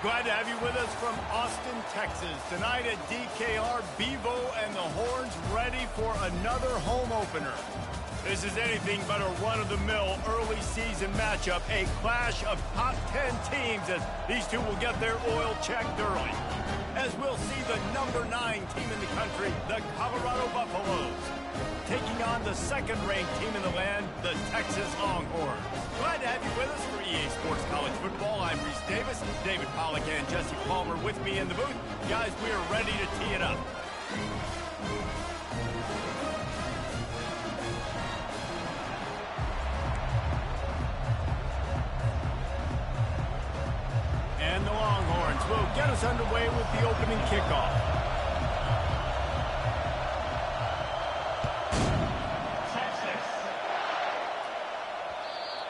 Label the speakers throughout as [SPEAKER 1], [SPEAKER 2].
[SPEAKER 1] Glad to have you with us from Austin, Texas. Tonight at DKR, Bevo and the Horns ready for another home opener. This is anything but a run-of-the-mill early season matchup, a clash of top 10 teams as these two will get their oil checked early. As we'll see the number 9 team in the country, the Colorado Buffaloes, taking on the second-ranked team in the land, the Texas Longhorns. Glad to have you with us for EA Sports College Football. I'm Reese Davis, David Pollack and Jesse Palmer with me in the booth. Guys, we are ready to tee it up. And the Longhorns will get us underway with the opening kickoff.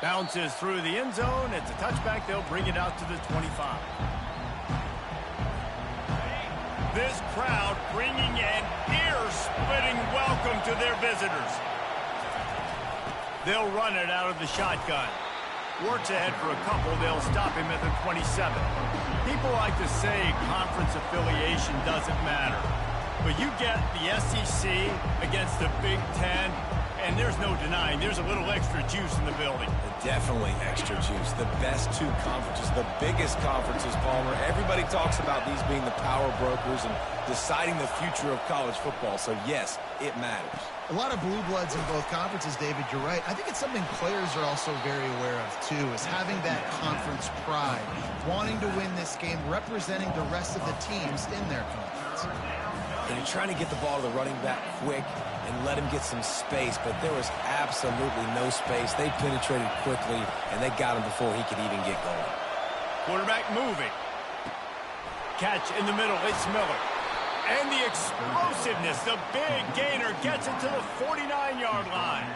[SPEAKER 1] Bounces through the end zone. It's a touchback. They'll bring it out to the 25. This crowd bringing an ear-splitting welcome to their visitors. They'll run it out of the shotgun. Works ahead for a couple. They'll stop him at the 27. People like to say conference affiliation doesn't matter. But you get the SEC against the Big Ten, and there's no denying there's a little extra juice in the building.
[SPEAKER 2] Definitely extra juice. The best two conferences, the biggest conferences, Palmer. Everybody talks about these being the power brokers and deciding the future of college football. So, yes, it matters.
[SPEAKER 3] A lot of blue bloods in both conferences, David. You're right. I think it's something players are also very aware of, too, is having that conference pride, wanting to win this game, representing the rest of the teams in their conference.
[SPEAKER 2] And you're trying to get the ball to the running back quick and let him get some space, but there was absolutely no space. They penetrated quickly, and they got him before he could even get going.
[SPEAKER 1] Quarterback moving. Catch in the middle. It's Miller. And the explosiveness, the big gainer gets it to the 49-yard line.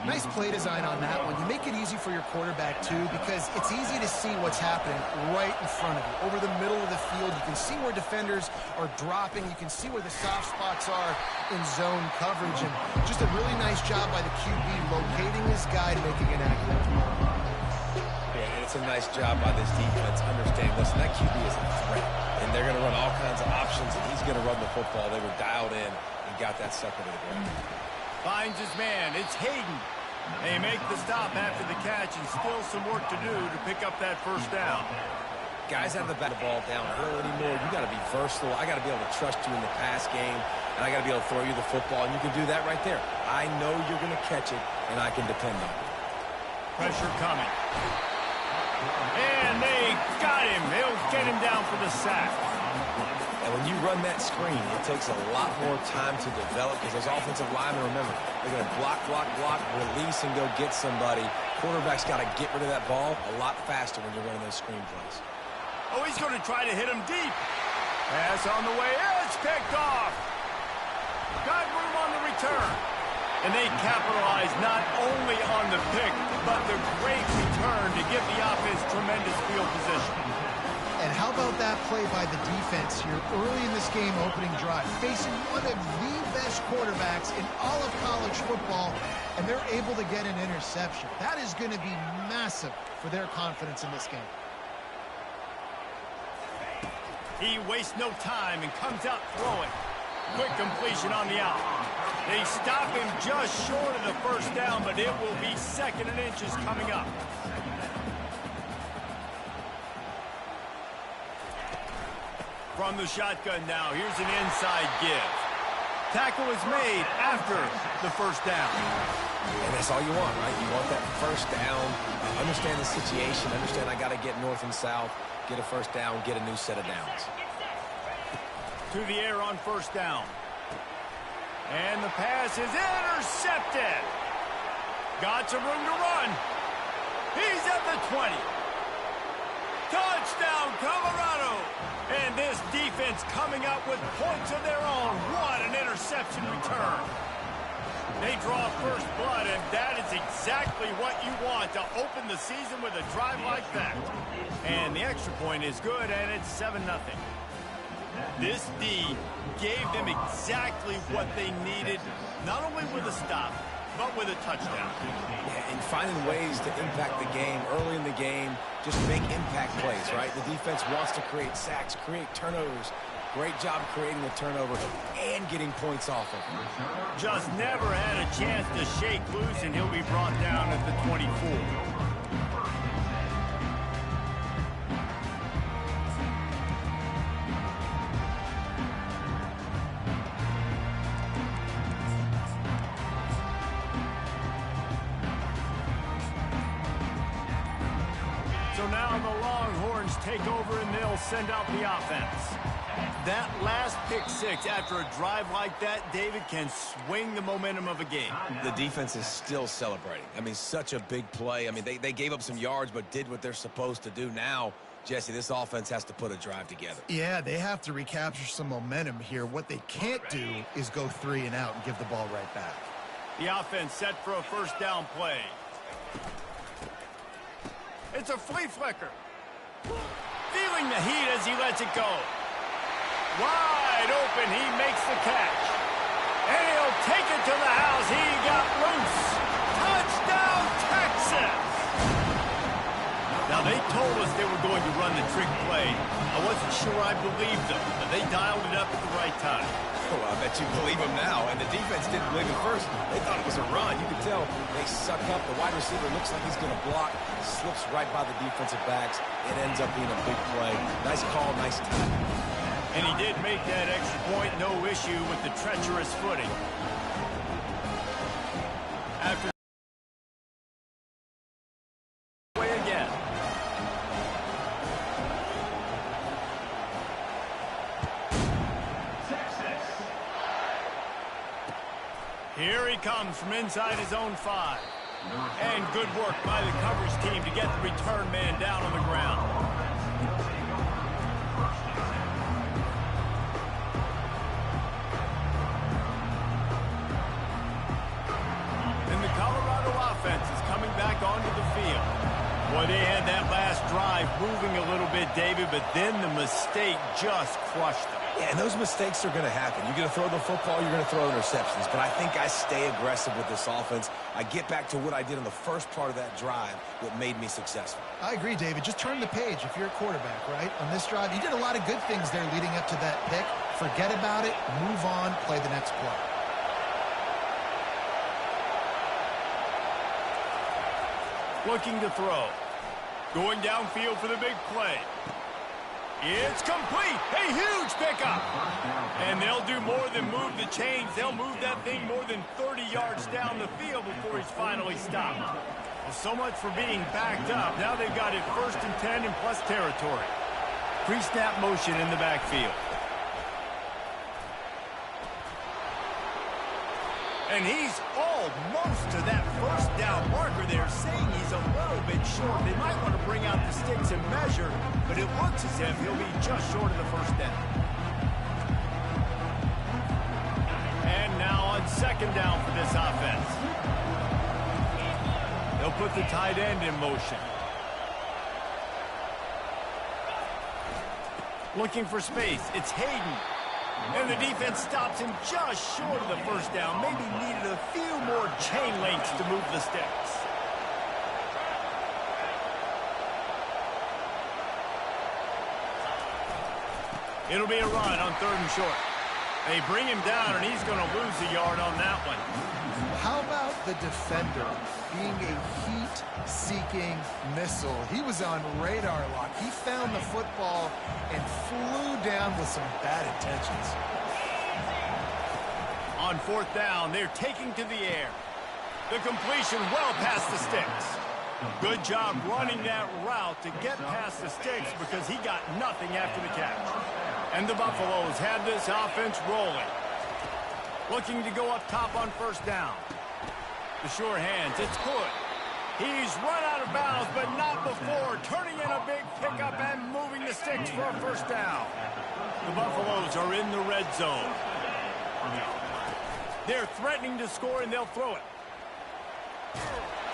[SPEAKER 3] Nice play design on that one. You make it easy for your quarterback, too, because it's easy to see what's happening right in front of you. Over the middle of the field, you can see where defenders are dropping. You can see where the soft spots are in zone coverage. And just a really nice job by the QB locating his guy, making an accurate throw.
[SPEAKER 2] Yeah, and it's a nice job by this defense understanding, listen, that QB is a threat. And they're going to run all kinds of options, and he's going to run the football. They were dialed in and got that sucker to the ground.
[SPEAKER 1] Finds his man. It's Hayden. They make the stop after the catch and still some work to do to pick up that first down.
[SPEAKER 2] Guys have the ball downhill anymore. You got to be versatile. I got to be able to trust you in the pass game, and I got to be able to throw you the football, and you can do that right there. I know you're going to catch it, and I can depend on it.
[SPEAKER 1] Pressure coming. And they got him. They'll get him down for the sack.
[SPEAKER 2] And when you run that screen, it takes a lot more time to develop because those offensive linemen, remember, they're going to block, release, and go get somebody. Quarterback's got to get rid of that ball a lot faster when you're running those screen plays.
[SPEAKER 1] Oh, he's going to try to hit him deep. Pass on the way. It's picked off. Got room on the return. And they capitalize not only on the pick, but the great return to give the offense tremendous field position.
[SPEAKER 3] And how about that play by the defense here early in this game opening drive, facing one of the best quarterbacks in all of college football, and they're able to get an interception. That is going to be massive for their confidence in this game.
[SPEAKER 1] He wastes no time and comes out throwing. Quick completion on the out. They stop him just short of the first down, but it will be second and inches coming up. From the shotgun now, here's an inside give. Tackle is made after the first down.
[SPEAKER 2] And that's all you want, right? You want that first down. Understand the situation. Understand I got to get north and south, get a first down, get a new set of downs.
[SPEAKER 1] To the air on first down. And the pass is intercepted. Got some room to run. He's at the 20. Touchdown, Colorado. And this defense coming up with points of their own. What an interception return. They draw first blood, and that is exactly what you want to open the season with a drive like that. And the extra point is good, and it's 7-0. This D gave them exactly what they needed, not only with a stop, but with a touchdown.
[SPEAKER 2] Yeah, and finding ways to impact the game early in the game, just make impact plays, right? The defense wants to create sacks, create turnovers. Great job creating a turnover and getting points off of it.
[SPEAKER 1] Just never had a chance to shake loose, and he'll be brought down at the 24. So now the Longhorns take over, and they'll send out the offense. That last pick six after a drive like that, David, can swing the momentum of a game.
[SPEAKER 2] The defense is still celebrating. I mean, such a big play. I mean, they gave up some yards but did what they're supposed to do. Now, Jesse, this offense has to put a drive together.
[SPEAKER 3] Yeah, they have to recapture some momentum here. What they can't do is go 3 and out and give the ball right back.
[SPEAKER 1] The offense set for a first down play. It's a flea flicker. Feeling the heat as he lets it go. Wide open, he makes the catch. And he'll take it to the house. He got loose. Touchdown, Texas! Now, they told us they were going to run the trick play. I wasn't sure I believed them, but they dialed it up at the right time.
[SPEAKER 2] Well, I bet you believe them now. And the defense didn't believe it first. They thought it was a run. You could tell they suck up. The wide receiver looks like he's going to block. Slips right by the defensive backs. It ends up being a big play. Nice call, nice time.
[SPEAKER 1] And he did make that extra point, no issue with the treacherous footing. After way again. Here he comes from inside his own 5. And good work by the coverage team to get the return man down on the ground. Onto the field. Boy, they had that last drive moving a little bit, David, but then the mistake just crushed them.
[SPEAKER 2] Yeah, and those mistakes are going to happen. You're going to throw the football, you're going to throw interceptions. But I think I stay aggressive with this offense. I get back to what I did in the first part of that drive that made me successful.
[SPEAKER 3] I agree, David. Just turn the page if you're a quarterback, right? On this drive, you did a lot of good things there leading up to that pick. Forget about it, move on, play the next play.
[SPEAKER 1] Looking to throw. Going downfield for the big play. It's complete. A huge pickup. And they'll do more than move the chains. They'll move that thing more than 30 yards down the field before he's finally stopped. Well, so much for being backed up. Now they've got it 1st and 10 and plus territory. Pre-snap motion in the backfield. And he's almost to that first down marker there, saying he's a little bit short. They might want to bring out the sticks and measure, but it looks as if he'll be just short of the first down. And now on 2nd down for this offense. They'll put the tight end in motion. Looking for space. It's Hayden. And the defense stops him just short of the first down. Maybe needed a few more chain links to move the sticks. It'll be a run on 3rd and short. They bring him down, and he's going to lose a yard on that one.
[SPEAKER 3] How about the defender being a heat-seeking missile? He was on radar lock. He found the football and flew down with some bad intentions.
[SPEAKER 1] On 4th down, they're taking to the air. The completion well past the sticks. Good job running that route to get past the sticks because he got nothing after the catch. And the Buffaloes have this offense rolling. Looking to go up top on 1st down. The sure hands, it's good. He's run out of bounds, but not before. Turning in a big pickup and moving the sticks for a 1st down. The Buffaloes are in the red zone. They're threatening to score, and they'll throw it.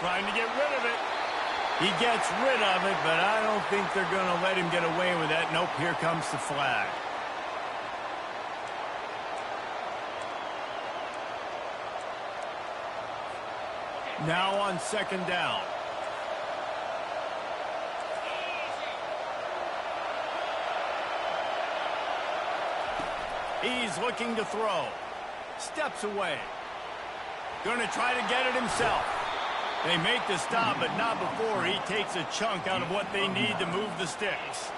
[SPEAKER 1] Trying to get rid of it. He gets rid of it, but I don't think they're going to let him get away with that. Nope, here comes the flag. Now on second down. He's looking to throw. Steps away. Going to try to get it himself. They make the stop, but not before he takes a chunk out of what they need to move the sticks.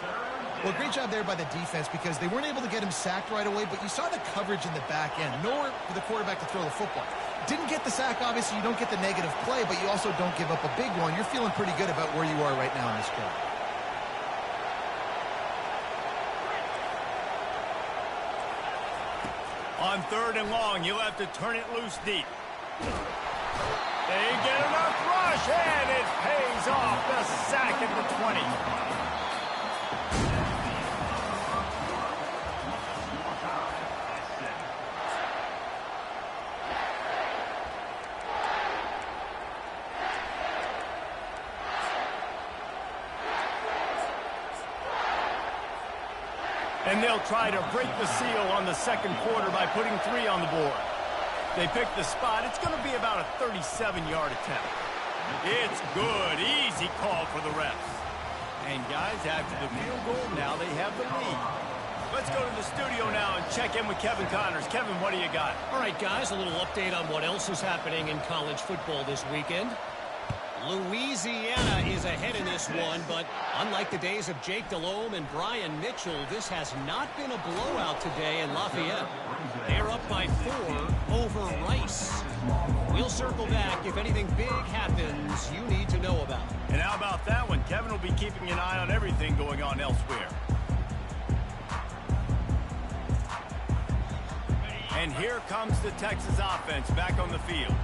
[SPEAKER 3] Well, great job there by the defense because they weren't able to get him sacked right away, but you saw the coverage in the back end. Nowhere for the quarterback to throw the football. Didn't get the sack, obviously. You don't get the negative play, but you also don't give up a big one. You're feeling pretty good about where you are right now in this game.
[SPEAKER 1] On third and long, you'll have to turn it loose deep. They get enough rush, and it pays off. The sack at the 20. And they'll try to break the seal on the second quarter by putting 3 on the board. They pick the spot. It's going to be about a 37-yard attempt. It's good. Easy call for the refs. And guys, after the field goal, now they have the lead. Let's go to the studio now and check in with Kevin Connors. Kevin, what do you got?
[SPEAKER 4] All right, guys, a little update on what else is happening in college football this weekend. Louisiana is ahead in this one, but unlike the days of Jake Delhomme and Brian Mitchell, this has not been a blowout today in Lafayette. They're up by 4 over Rice. We'll circle back if anything big happens you need to know about.
[SPEAKER 1] And how about that one? Kevin will be keeping an eye on everything going on elsewhere. And here comes the Texas offense back on the field.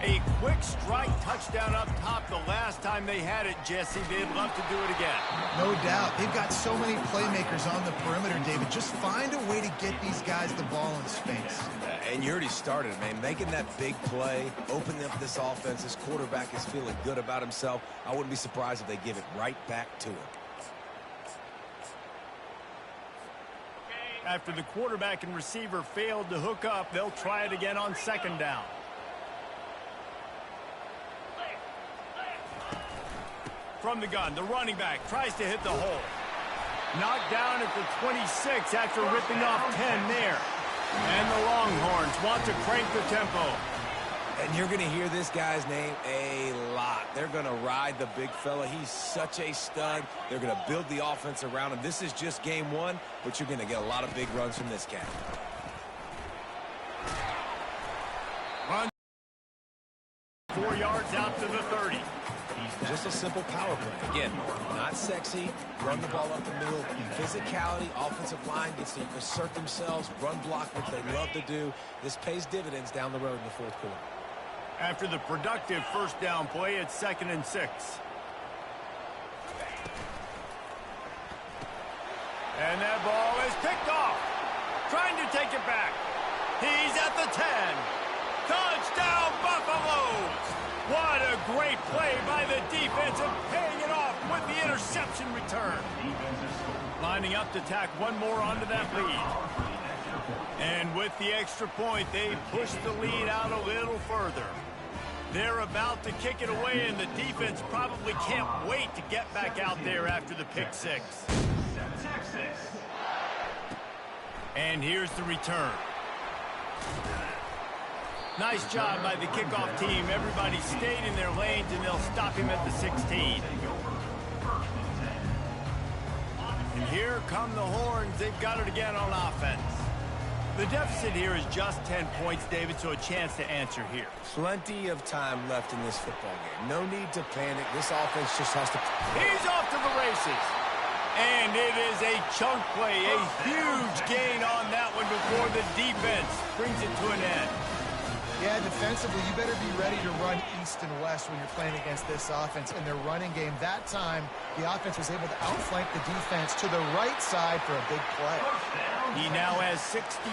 [SPEAKER 1] A quick strike touchdown up top the last time they had it, Jesse. They'd love to do it again.
[SPEAKER 3] No doubt. They've got so many playmakers on the perimeter, David. Just find a way to get these guys the ball in space.
[SPEAKER 2] And you already started, man. Making that big play, opening up this offense. This quarterback is feeling good about himself. I wouldn't be surprised if they give it right back to him.
[SPEAKER 1] After the quarterback and receiver failed to hook up, they'll try it again on second down. From the gun, the running back tries to hit the hole. Knocked down at the 26 after ripping off 10 there. And the Longhorns want to crank the tempo.
[SPEAKER 2] And you're going to hear this guy's name a lot. They're going to ride the big fella. He's such a stud. They're going to build the offense around him. This is just game 1, but you're going to get a lot of big runs from this cat.
[SPEAKER 1] Run 4 yards out to the 30.
[SPEAKER 2] Just a simple power play. Again, not sexy. Run the ball up the middle. Physicality, offensive line gets to assert themselves, run block, what they love to do. This pays dividends down the road in the fourth quarter.
[SPEAKER 1] After the productive first down play, it's 2nd and 6. And that ball is picked off. Trying to take it back. He's at the 10. Touchdown, Buffaloes! What a great play by the defense and paying it off with the interception return. Lining up to tack one more onto that lead. And with the extra point, they push the lead out a little further. They're about to kick it away, and the defense probably can't wait to get back out there after the pick 6. And here's the return. Nice job by the kickoff team. Everybody stayed in their lanes, and they'll stop him at the 16. And here come the Horns. They've got it again on offense. The deficit here is just 10 points, David, so a chance to answer here.
[SPEAKER 2] Plenty of time left in this football game. No need to panic. This offense just has to...
[SPEAKER 1] He's off to the races. And it is a chunk play, a huge gain on that one before the defense brings it to an end.
[SPEAKER 3] Yeah, defensively, you better be ready to run east and west when you're playing against this offense. In their running game, that time, the offense was able to outflank the defense to the right side for a big play.
[SPEAKER 1] He now has 61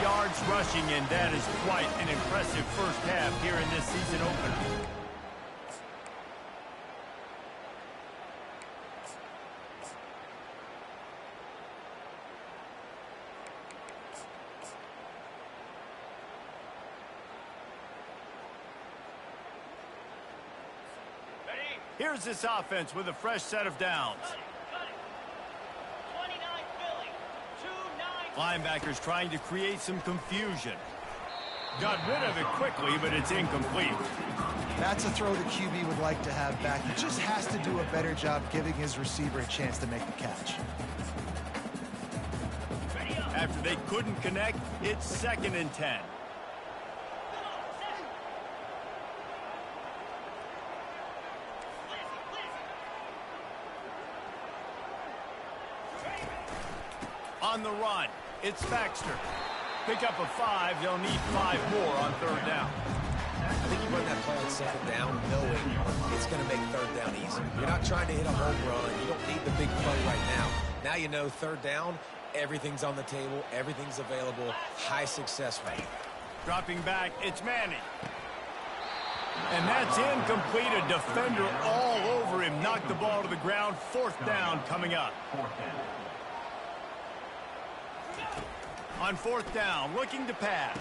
[SPEAKER 1] yards rushing, and that is quite an impressive first half here in this season opener. Here's this offense with a fresh set of downs. Linebackers trying to create some confusion. Got rid of it quickly, but it's incomplete.
[SPEAKER 3] That's a throw the QB would like to have back. He just has to do a better job giving his receiver a chance to make the catch.
[SPEAKER 1] After they couldn't connect, it's 2nd and 10. On the run, it's Baxter. Pick up a 5, they'll need 5 more on 3rd down.
[SPEAKER 2] I think you run that play on 2nd down knowing it's going to make 3rd down easy. You're not trying to hit a home run. You don't need the big play right now. Now you know 3rd down, everything's on the table, everything's available, high success rate.
[SPEAKER 1] Dropping back, it's Manning. And that's incomplete. A defender all over him. Knocked the ball to the ground. 4th down coming up. On 4th down, looking to pass.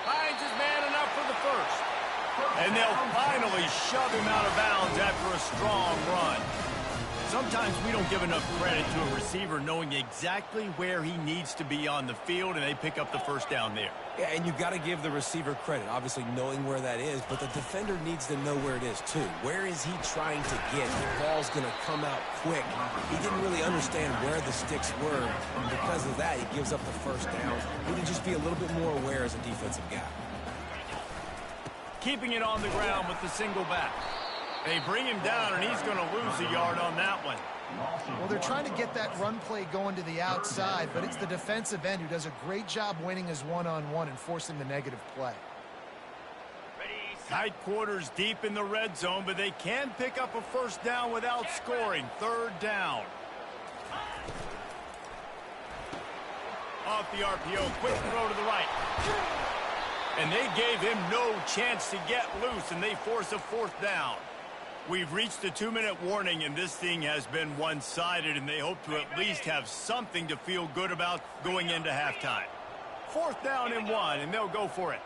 [SPEAKER 1] Finds his man enough for the first. And they'll finally shove him out of bounds after a strong run. Sometimes we don't give enough credit to a receiver knowing exactly where he needs to be on the field, and they pick up the 1st down there.
[SPEAKER 2] Yeah, and you've got to give the receiver credit, obviously knowing where that is, but the defender needs to know where it is too. Where is he trying to get? The ball's going to come out quick. He didn't really understand where the sticks were, and because of that, he gives up the 1st down. He need to just be a little bit more aware as a defensive guy.
[SPEAKER 1] Keeping it on the ground with the single back. They bring him down, and he's going to lose a yard on that one.
[SPEAKER 3] Well, they're trying to get that run play going to the outside, but it's the defensive end who does a great job winning his one-on-one and forcing the negative play.
[SPEAKER 1] Tight quarters deep in the red zone, but they can pick up a 1st down without scoring. 3rd down. Off the RPO, quick throw to the right. And they gave him no chance to get loose, and they force a 4th down. We've reached the 2-minute warning, and this thing has been one-sided, and they hope to at least have something to feel good about going into halftime. 4th down and 1, and they'll go for it.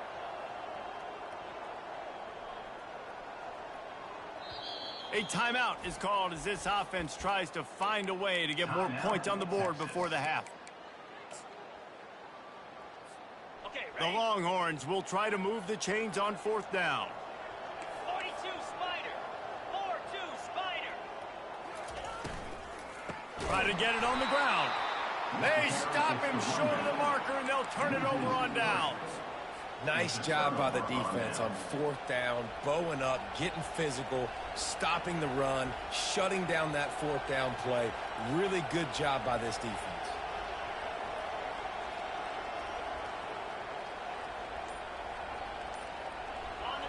[SPEAKER 1] A timeout is called as this offense tries to find a way to get more points on the board before the half. The Longhorns will try to move the chains on 4th down. Try to get it on the ground. They stop him short of the marker, and they'll turn it over on downs.
[SPEAKER 2] Nice job by the defense on 4th down, bowing up, getting physical, stopping the run, shutting down that 4th down play. Really good job by this defense.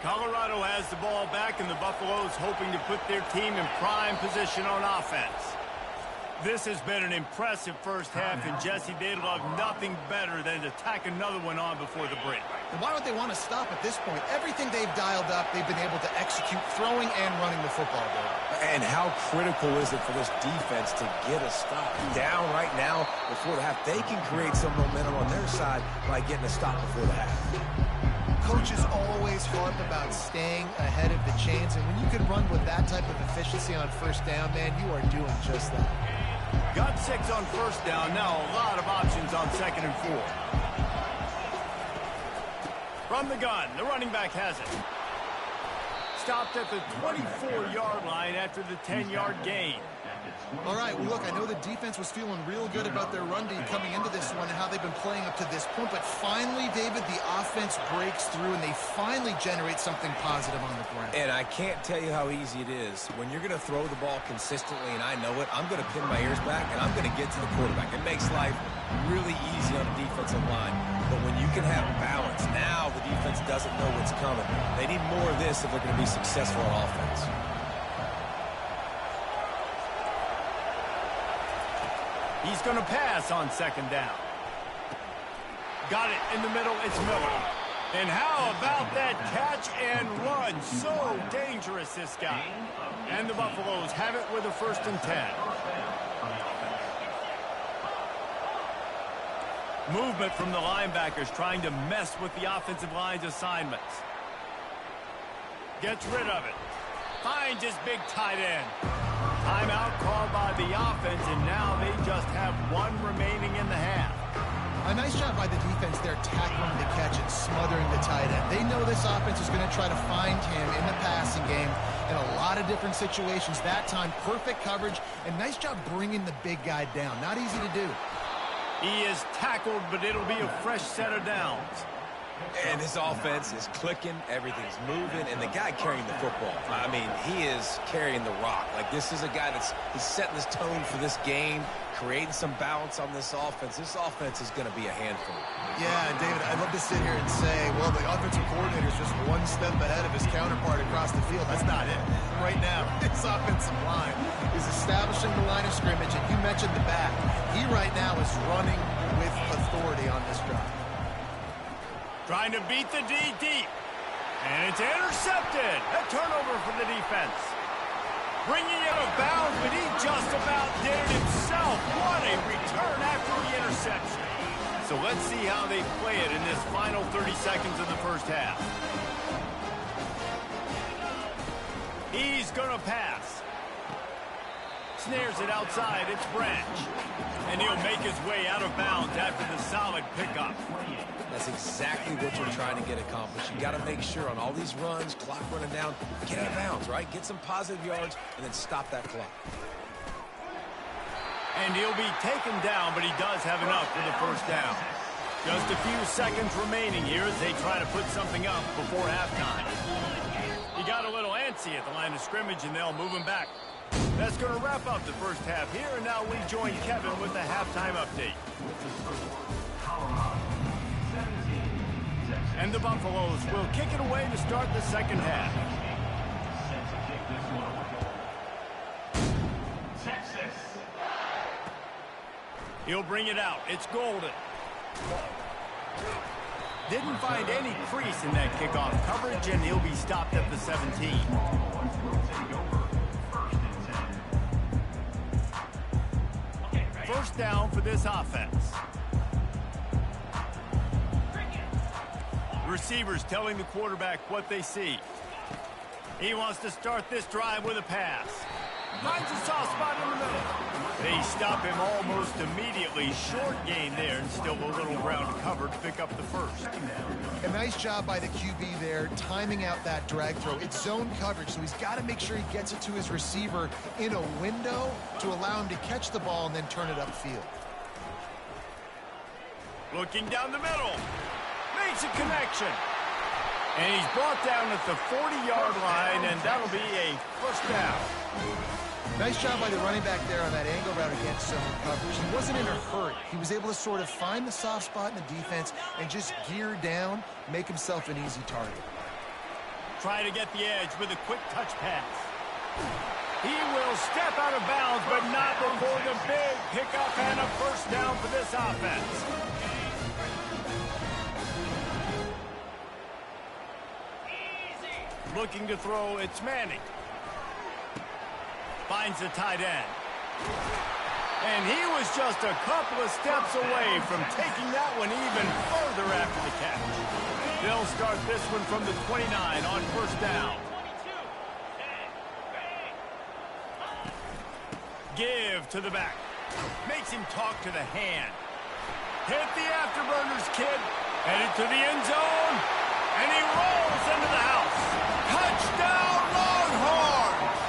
[SPEAKER 1] Colorado has the ball back, and the Buffaloes hoping to put their team in prime position on offense. This has been an impressive 1st half, and Jesse, they'd love nothing better than to tack another one on before the break.
[SPEAKER 3] And why don't they want to stop at this point? Everything they've dialed up, they've been able to execute throwing and running the football ball.
[SPEAKER 2] And how critical is it for this defense to get a stop? Down right now before the half, they can create some momentum on their side by getting a stop before the half.
[SPEAKER 3] Coaches always harp about staying ahead of the chains, and when you can run with that type of efficiency on 1st down, man, you are doing just that.
[SPEAKER 1] Got 6 on 1st down. Now a lot of options on 2nd and 4. From the gun, the running back has it. Stopped at the 24-yard line after the 10-yard gain.
[SPEAKER 3] All right, well, look, I know the defense was feeling real good about their run D coming into this one and how they've been playing up to this point, but finally, David, the offense breaks through and they finally generate something positive on the ground.
[SPEAKER 2] And I can't tell you how easy it is. When you're going to throw the ball consistently, and I know it, I'm going to pin my ears back and I'm going to get to the quarterback. It makes life really easy on the defensive line. But when you can have balance, now the defense doesn't know what's coming. They need more of this if they're going to be successful on offense.
[SPEAKER 1] He's going to pass on 2nd down. Got it in the middle. It's Miller. And how about that catch and run? So dangerous, this guy. And the Buffaloes have it with a 1st and 10. Movement from the linebackers trying to mess with the offensive line's assignments. Gets rid of it. Finds his big tight end. Timeout called by the offense, and now they just have one remaining in the half.
[SPEAKER 3] A nice job by the defense there, tackling the catch and smothering the tight end. They know this offense is going to try to find him in the passing game in a lot of different situations. That time, perfect coverage, and nice job bringing the big guy down. Not easy to do.
[SPEAKER 1] He is tackled, but it'll be a fresh set of downs.
[SPEAKER 2] And his offense is clicking, everything's moving, and the guy carrying the football, I mean, he is carrying the rock. Like, this is a guy he's setting this tone for this game, creating some balance on this offense. This offense is going to be a handful.
[SPEAKER 3] Yeah, David, I'd love to sit here and say, well, the offensive coordinator is just one step ahead of his counterpart across the field. That's not it. Right now, this offensive line is establishing the line of scrimmage, and you mentioned the back. He right now is running with authority on this drive.
[SPEAKER 1] Trying to beat the D deep. And it's intercepted. A turnover for the defense. Bringing it out of bounds, but he just about did it himself. What a return after the interception. So let's see how they play it in this final 30 seconds of the first half. He's going to pass. Snares it outside. It's Branch. And he'll make his way out of bounds after the solid pickup.
[SPEAKER 2] That's exactly what you're trying to get accomplished. You got to make sure on all these runs, clock running down, get out of bounds, right? Get some positive yards and then stop that clock.
[SPEAKER 1] And he'll be taken down, but he does have enough for the first down. Just a few seconds remaining here as they try to put something up before halftime. He got a little antsy at the line of scrimmage, and they'll move him back. That's going to wrap up the first half here, and now we join Kevin with the halftime update. And the Buffaloes will kick it away to start the second half. He'll bring it out. It's Golden. Didn't find any crease in that kickoff coverage, and he'll be stopped at the 17. First down for this offense. Receivers telling the quarterback what they see. He wants to start this drive with a pass. Finds a soft spot in the middle. They stop him almost immediately. Short gain there, and still a little ground covered to pick up the first.
[SPEAKER 3] A nice job by the QB there, timing out that drag throw. It's zone coverage, so he's got to make sure he gets it to his receiver in a window to allow him to catch the ball and then turn it upfield.
[SPEAKER 1] Looking down the middle. Makes a connection. And he's brought down at the 40-yard line, and that'll be a first down.
[SPEAKER 3] Nice job by the running back there on that angle route against zone coverage. He wasn't in a hurry. He was able to sort of find the soft spot in the defense and just gear down, make himself an easy target.
[SPEAKER 1] Try to get the edge with a quick touch pass. He will step out of bounds, but not before the big pickup and a first down for this offense. Looking to throw, it's Manning. Finds the tight end. And he was just a couple of steps away from taking that one even further after the catch. They'll start this one from the 29 on first down. Give to the back. Makes him talk to the hand. Hit the afterburners, kid. Headed to the end zone. And he rolls into the house. Touchdown, Longhorns!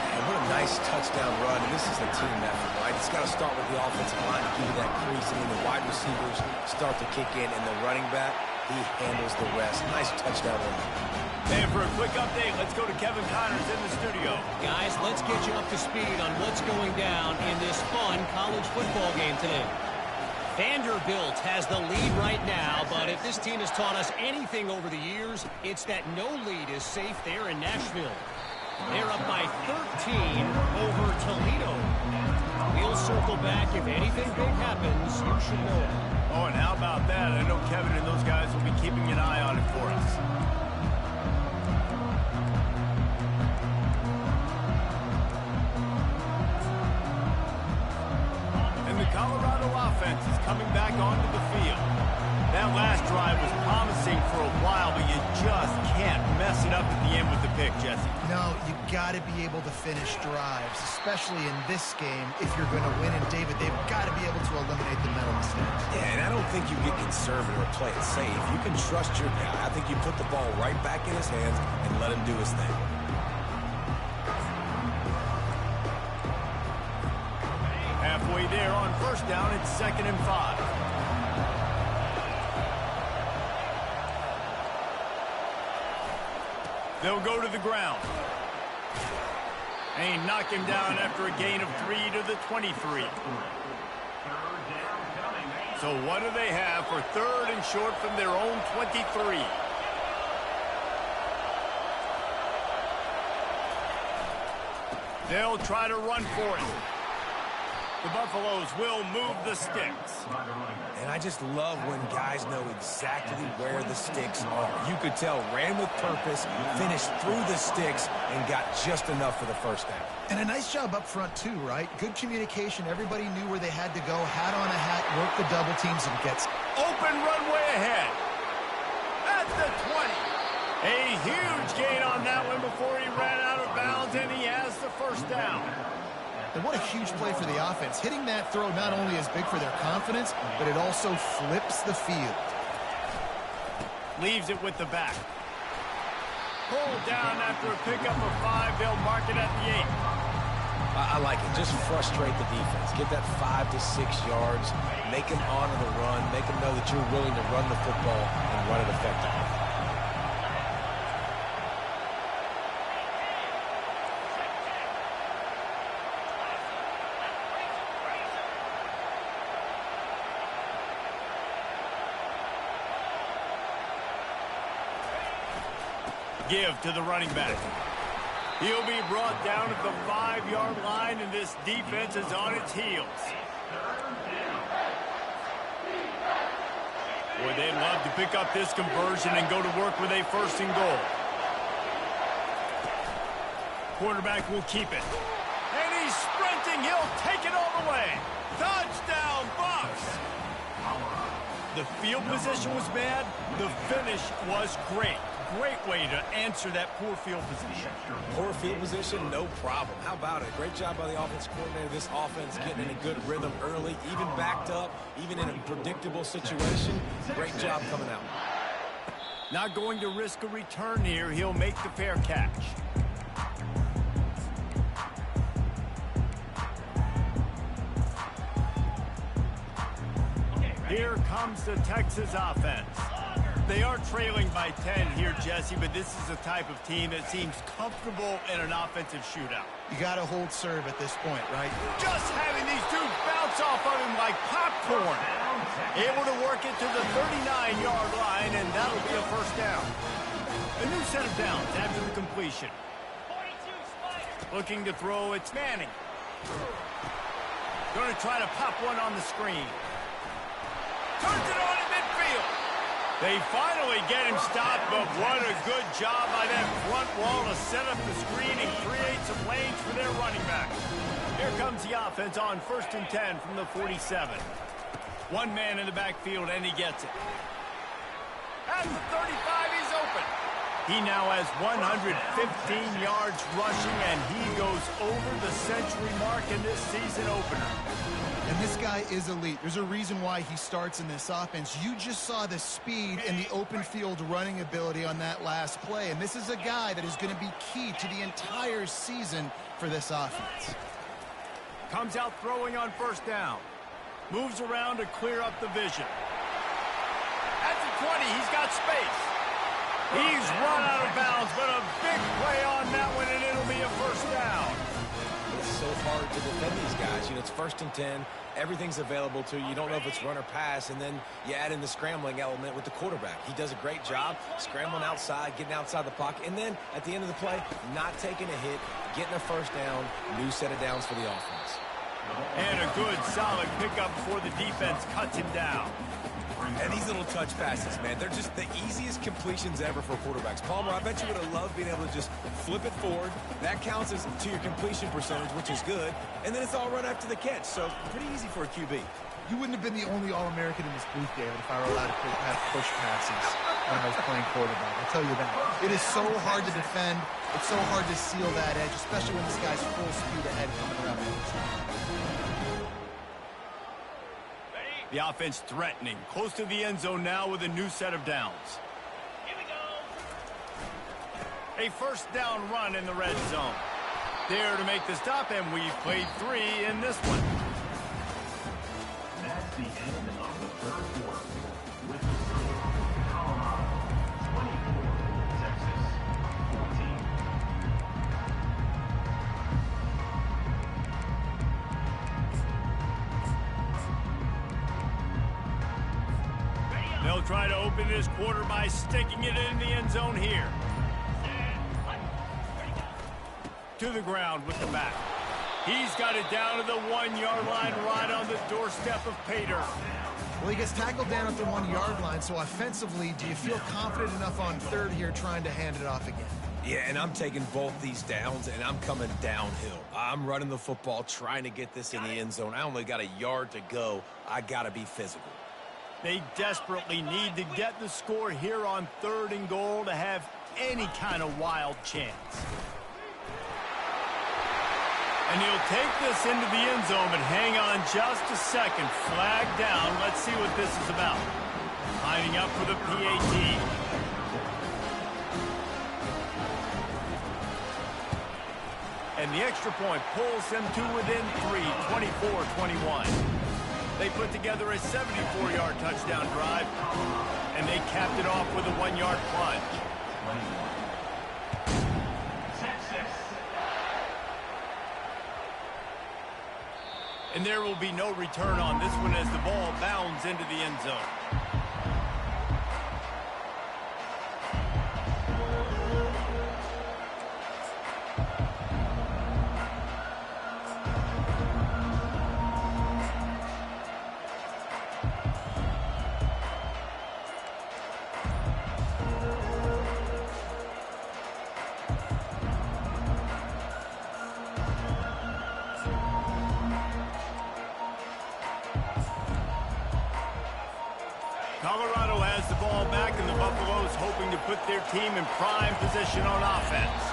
[SPEAKER 2] And what a nice touchdown run. And this is a team effort, right? It's got to start with the offensive line to give you that crease, and then the wide receivers start to kick in, and the running back, he handles the rest. Nice touchdown run.
[SPEAKER 1] And for a quick update, let's go to Kevin Connors in the studio.
[SPEAKER 4] Guys, let's get you up to speed on what's going down in this fun college football game today. Vanderbilt has the lead right now, but if this team has taught us anything over the years, it's that no lead is safe there in Nashville. They're up by 13 over Toledo. We'll circle back. If anything big happens, you should know it.
[SPEAKER 1] Oh, and how about that? I know Kevin and those guys will be keeping an eye on it for us. Colorado offense is coming back onto the field. That last drive was promising for a while, but you just can't mess it up at the end with the pick, Jesse.
[SPEAKER 3] No, you got to be able to finish drives, especially in this game if you're going to win. And, David, they've got to be able to eliminate the mental mistakes.
[SPEAKER 2] Yeah, and I don't think you get conservative or play it safe. You can trust your guy. I think you put the ball right back in his hands and let him do his thing.
[SPEAKER 1] Halfway there on first down, it's 2nd and 5. They'll go to the ground. And he knocked him down after a gain of 3 to the 23. So what do they have for 3rd and short from their own 23? They'll try to run for it. The Buffaloes will move the sticks.
[SPEAKER 2] And I just love when guys know exactly where the sticks are. You could tell ran with purpose, finished through the sticks, and got just enough for the first down.
[SPEAKER 3] And a nice job up front, too, right? Good communication. Everybody knew where they had to go. Hat on a hat, work the double teams, and gets
[SPEAKER 1] open runway ahead. At the 20. A huge gain on that one before he ran out of bounds, and he has the first down.
[SPEAKER 3] And what a huge play for the offense. Hitting that throw not only is big for their confidence, but it also flips the field.
[SPEAKER 1] Leaves it with the back. Pulled down after a pickup of 5. They'll mark it at the 8.
[SPEAKER 2] I like it. Just frustrate the defense. Get that 5 to 6 yards. Make them honor the run. Make them know that you're willing to run the football and run it effectively.
[SPEAKER 1] Give to the running back. He'll be brought down at the 5-yard line, and this defense is on its heels. Boy, they'd love to pick up this conversion and go to work with a 1st and goal. Quarterback will keep it. And he's sprinting. He'll take it all the way. Touchdown, Bucks! The field position was bad. The finish was great. Great way to answer that poor field position.
[SPEAKER 2] Poor field position, no problem. How about it? Great job by the offense coordinator. This offense getting in a good rhythm early, even backed up, even in a predictable situation. Great job coming out.
[SPEAKER 1] Not going to risk a return here. He'll make the fair catch. Here comes the Texas offense. They are trailing by 10 here, Jesse, but this is a type of team that seems comfortable in an offensive shootout.
[SPEAKER 3] You got to hold serve at this point, right?
[SPEAKER 1] Just having these dudes bounce off of him like popcorn. Able to work it to the 39-yard line, and that'll be a 1st down. A new set of downs after the completion. Looking to throw, it's Manning. Going to try to pop one on the screen. Turns it on in midfield. They finally get him stopped, but what a good job by that front wall to set up the screen and create some lanes for their running back. Here comes the offense on 1st and 10 from the 47. One man in the backfield, and he gets it. At the 35, he's open. He now has 115 yards rushing, and he goes over the century mark in this season opener.
[SPEAKER 3] And this guy is elite. There's a reason why he starts in this offense. You just saw the speed and the open field running ability on that last play. And this is a guy that is going to be key to the entire season for this offense.
[SPEAKER 1] Comes out throwing on 1st down. Moves around to clear up the vision. At the 20, he's got space. He's run out of bounds, but a big play on that one, and it'll be a 1st down.
[SPEAKER 2] It's so hard to defend these guys. You know, it's 1st and 10. Everything's available to you. You don't know if it's run or pass, and then you add in the scrambling element with the quarterback. He does a great job scrambling outside, getting outside the pocket, and then at the end of the play, not taking a hit, getting a 1st down, new set of downs for the offense.
[SPEAKER 1] And a good, solid pickup before the defense cuts him down.
[SPEAKER 2] And these little touch passes, man, they're just the easiest completions ever for quarterbacks. Palmer, I bet you would have loved being able to just flip it forward. That counts as to your completion percentage, which is good. And then it's all run after the catch, so pretty easy for a QB.
[SPEAKER 3] You wouldn't have been the only All-American in this booth, David, if I were allowed to push passes. when I was playing quarterback. I'll tell you that. It is so hard to defend. It's so hard to seal that edge, especially when this guy's full speed ahead coming around the outside.
[SPEAKER 1] The offense threatening, close to the end zone now with a new set of downs.
[SPEAKER 4] Here we go.
[SPEAKER 1] A first down run in the red zone. There to make the stop, and we've played 3 in this one.
[SPEAKER 5] That's the end of the third quarter. With the score, Colorado 24, Texas 14.
[SPEAKER 1] They'll try to open this quarter by sticking it in the end zone here. To the ground with the back. He's got it down to the 1-yard line right on the doorstep of Pater.
[SPEAKER 3] Well, he gets tackled down at the 1-yard line, so offensively, do you feel confident enough on third here trying to hand it off again?
[SPEAKER 2] Yeah, and I'm taking both these downs, and I'm coming downhill. I'm running the football, trying to get this in the end zone. I only got a yard to go. I got to be physical.
[SPEAKER 1] They desperately need to get the score here on 3rd and goal to have any kind of wild chance. And he'll take this into the end zone, but hang on just a second. Flag down. Let's see what this is about. Lining up for the PAT. And the extra point pulls them to within 3, 24-21. They put together a 74-yard touchdown drive, and they capped it off with a 1-yard plunge. And there will be no return on this one as the ball bounds into the end zone. Colorado has the ball back, and the Buffaloes hoping to put their team in prime position on offense.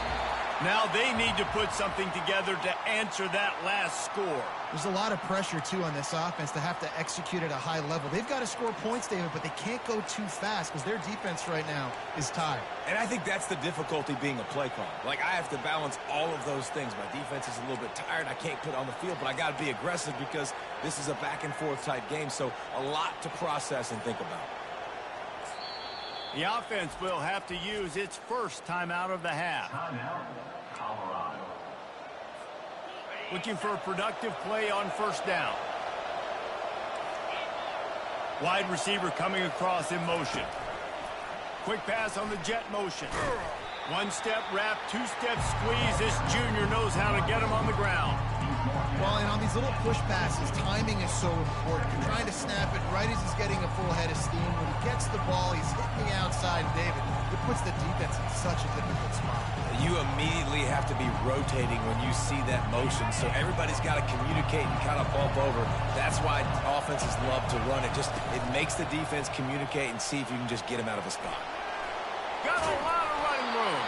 [SPEAKER 1] Now they need to put something together to answer that last score.
[SPEAKER 3] There's a lot of pressure, too, on this offense to have to execute at a high level. They've got to score points, David, but they can't go too fast because their defense right now is tired.
[SPEAKER 2] And I think that's the difficulty being a play caller. Like, I have to balance all of those things. My defense is a little bit tired. I can't put it on the field, but I got to be aggressive because this is a back-and-forth type game, so a lot to process and think about.
[SPEAKER 1] The offense will have to use its first timeout of the half.
[SPEAKER 5] Timeout, Colorado.
[SPEAKER 1] Looking for a productive play on first down. Wide receiver coming across in motion. Quick pass on the jet motion. One-step wrap, two-step squeeze. This junior knows how to get him on the ground.
[SPEAKER 3] Well, and on these little push passes, timing is so important. You're trying to snap it right as he's getting a full head of steam. When he gets the ball, he's hitting the outside, David. It puts the defense in such a difficult spot.
[SPEAKER 2] You immediately have to be rotating when you see that motion, so everybody's got to communicate and kind of bump over. That's why offenses love to run it. It makes the defense communicate and see if you can just get him out of a spot.
[SPEAKER 1] Got a lot of running room.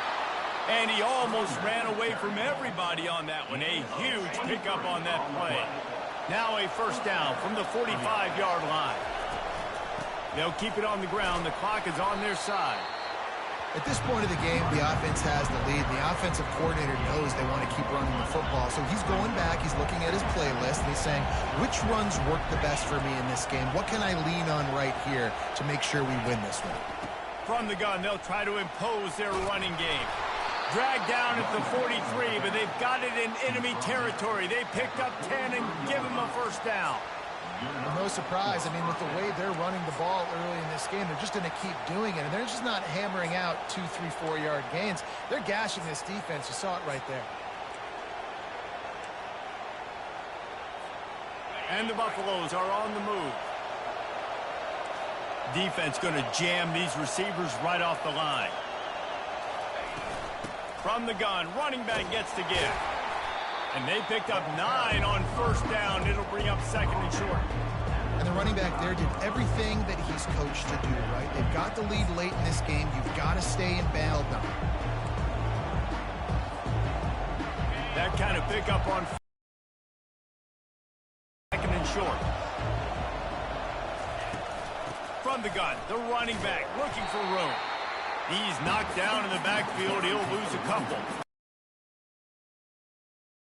[SPEAKER 1] And he almost ran away from everybody on that one. A huge pickup on that play. Now a first down from the 45-yard line. They'll keep it on the ground. The clock is on their side.
[SPEAKER 3] At this point of the game, the offense has the lead. The offensive coordinator knows they want to keep running the football. So he's going back, he's looking at his playlist, and he's saying, which runs work the best for me in this game? What can I lean on right here to make sure we win this one?
[SPEAKER 1] From the gun, they'll try to impose their running game. Dragged down at the 43, but they've got it in enemy territory. They picked up 10 and give him a first down.
[SPEAKER 3] Well, no surprise. I mean, with the way they're running the ball early in this game, they're just going to keep doing it. And they're just not hammering out 2, 3, 4-yard gains. They're gashing this defense. You saw it right there.
[SPEAKER 1] And the Buffaloes are on the move. Defense going to jam these receivers right off the line. From the gun, running back gets to give. And they picked up 9 on first down. It'll bring up second and short.
[SPEAKER 3] And the running back there did everything that he's coached to do, right? They've got the lead late in this game. You've got to stay in battle now.
[SPEAKER 1] That kind of pickup on second and short. From the gun, the running back looking for room. He's knocked down in the backfield. He'll lose a couple.